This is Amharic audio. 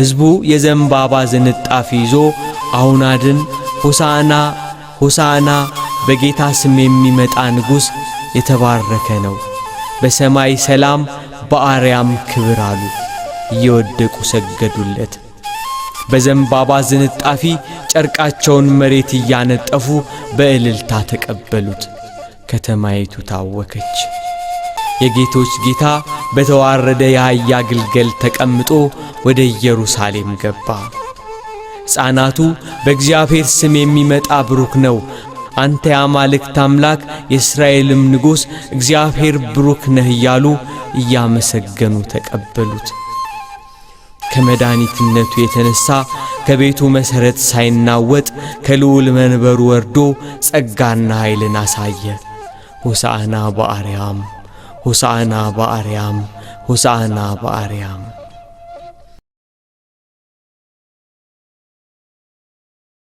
ሕዝቡ የዘንባባ ዝንጣፊ ይዞ አሁን አድን ሆሳዕና ሆሳዕና በጌታ ስም የሚመጣ ንጉሥ የተባረከ ነው፣ በሰማይ ሰላም በአርያም ክብር አሉ። እየወደቁ ሰገዱለት። በዘንባባ ዝንጣፊ ጨርቃቸውን መሬት እያነጠፉ በእልልታ ተቀበሉት። ከተማይቱ ታወከች። የጌቶች ጌታ በተዋረደ የአህያ ግልገል ተቀምጦ ወደ ኢየሩሳሌም ገባ። ሕፃናቱ በእግዚአብሔር ስም የሚመጣ ብሩክ ነው፣ አንተ የአማልክት አምላክ የእስራኤልም ንጉሥ እግዚአብሔር ብሩክ ነህ እያሉ እያመሰገኑ ተቀበሉት። ከመድኃኒትነቱ የተነሣ ከቤቱ መሠረት ሳይናወጥ ከልዑል መንበሩ ወርዶ ጸጋና ኃይልን አሳየ። ሆሳዕና በአርያም ሆሳዕና በአርያም ሆሳዕና በአርያም